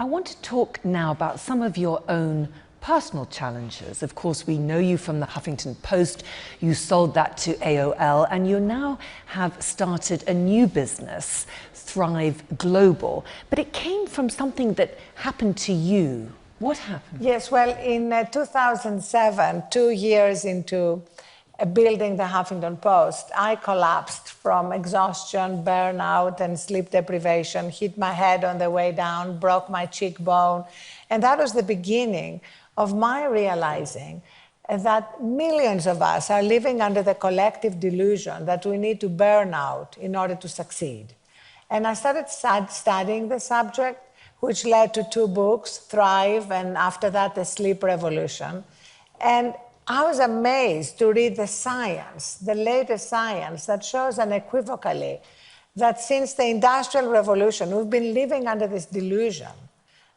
I want to talk now about some of your own personal challenges. Of course, we know you from the Huffington Post. You sold that to AOL, and you now have started a new business, Thrive Global. But it came from something that happened to you. What happened? Yes, well, in 2007, 2 years into building the Huffington Post, I collapsed from exhaustion, burnout, and sleep deprivation, hit my head on the way down, broke my cheekbone. And that was the beginning of my realizing that millions of us are living under the collective delusion that we need to burn out in order to succeed. And I started studying the subject, which led to 2 books, Thrive, and after that, The Sleep Revolution. And I was amazed to read the science, the latest science that shows unequivocally that since the Industrial Revolution, we've been living under this delusion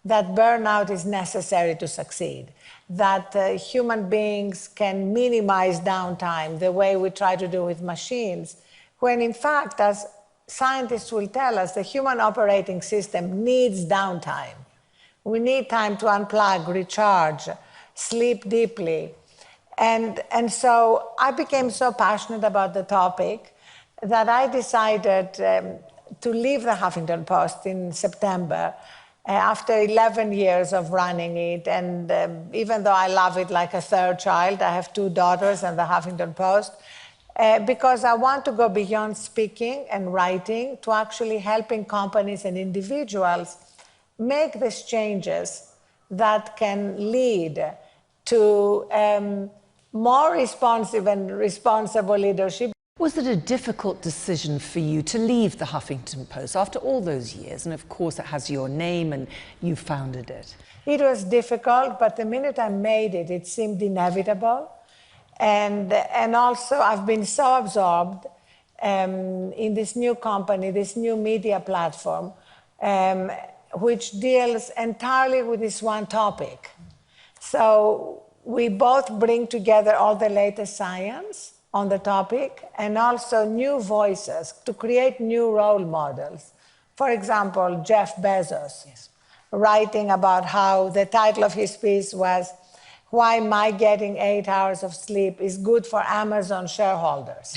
that burnout is necessary to succeed, that human beings can minimize downtime the way we try to do with machines, when in fact, as scientists will tell us, the human operating system needs downtime. We need time to unplug, recharge, sleep deeply. And so I became so passionate about the topic that I decided to leave the Huffington Post in September after 11 years of running it. And even though I love it like a third child, I have 2 daughters and the Huffington Post, because I want to go beyond speaking and writing to actually helping companies and individuals make these changes that can lead to more responsive and responsible leadership. Was it a difficult decision for you to leave the Huffington Post after all those years? And of course, it has your name and you founded it. It was difficult, but the minute I made it, it seemed inevitable. And also, I've been so absorbed in this new company, this new media platform, which deals entirely with this one topic. So we both bring together all the latest science on the topic and also new voices to create new role models. For example, Jeff Bezos, writing about how the title of his piece was, "Why My Getting 8 Hours of Sleep is Good for Amazon Shareholders."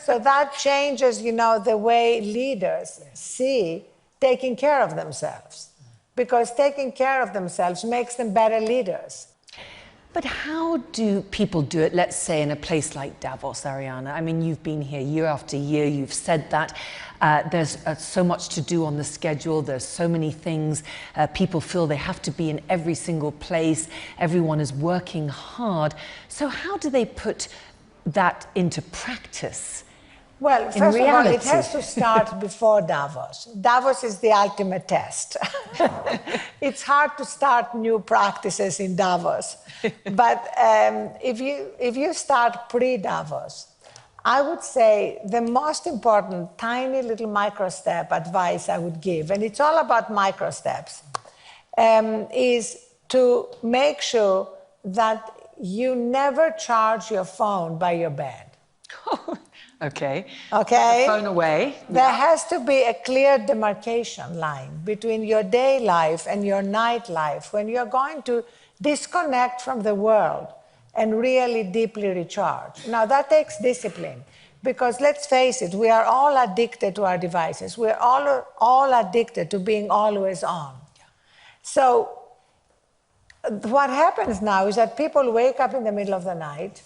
So that changes, the way leaders see taking care of themselves, because taking care of themselves makes them better leaders. But how do people do it, let's say, in a place like Davos, Arianna? I mean, you've been here year after year, you've said that. There's so much to do on the schedule, there's so many things. People feel they have to be in every single place. Everyone is working hard. So how do they put that into practice? Well, first of all, it has to start before Davos. Davos is the ultimate test. It's hard to start new practices in Davos. But if you start pre-Davos, I would say the most important tiny little micro-step advice I would give, and it's all about micro-steps, is to make sure that you never charge your phone by your bed. Okay. Okay. Phone away. There has to be a clear demarcation line between your day life and your night life when you're going to disconnect from the world and really deeply recharge. Now, that takes discipline because let's face it, we are all addicted to our devices. We're all addicted to being always on. So what happens now is that people wake up in the middle of the night,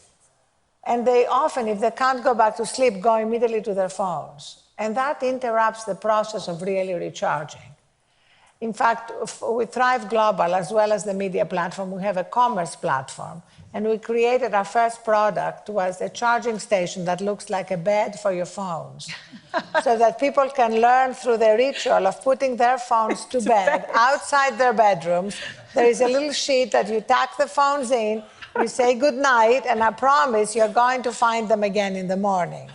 and they often, if they can't go back to sleep, go immediately to their phones. And that interrupts the process of really recharging. In fact, with Thrive Global, as well as the media platform, we have a commerce platform. And we created our first product was a charging station that looks like a bed for your phones. So that people can learn through the ritual of putting their phones to bed outside their bedrooms. There is a little sheet that you tuck the phones in, you say good night, and I promise you're going to find them again in the morning.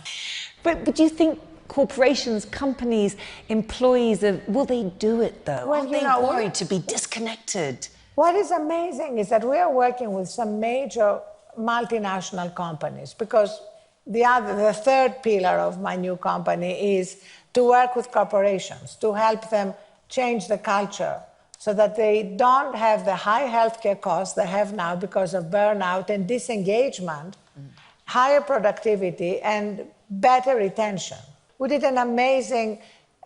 But do you think corporations, companies, employees, will they do it though? Well, Aren't they worried to be disconnected? What is amazing is that we are working with some major multinational companies because the third pillar of my new company is to work with corporations, to help them change the culture so that they don't have the high healthcare costs they have now because of burnout and disengagement, higher productivity, and better retention. We did an amazing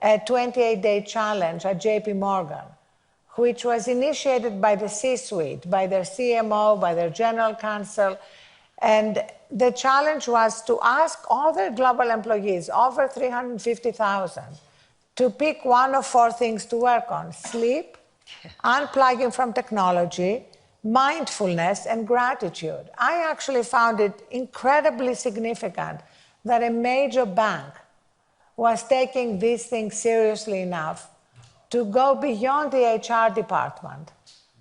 28-day challenge at JP Morgan, which was initiated by the C-suite, by their CMO, by their general counsel. And the challenge was to ask all their global employees, over 350,000, to pick one of four things to work on: sleep, unplugging from technology, mindfulness, and gratitude. I actually found it incredibly significant that a major bank was taking these things seriously enough to go beyond the HR department,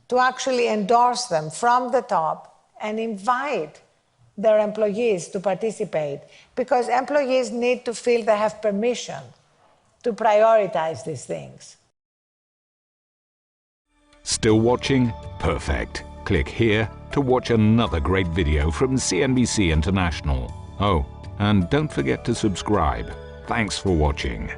to actually endorse them from the top and invite their employees to participate, because employees need to feel they have permission to prioritize these things. Still watching? Perfect. Click here to watch another great video from CNBC International. Oh, and don't forget to subscribe. Thanks for watching.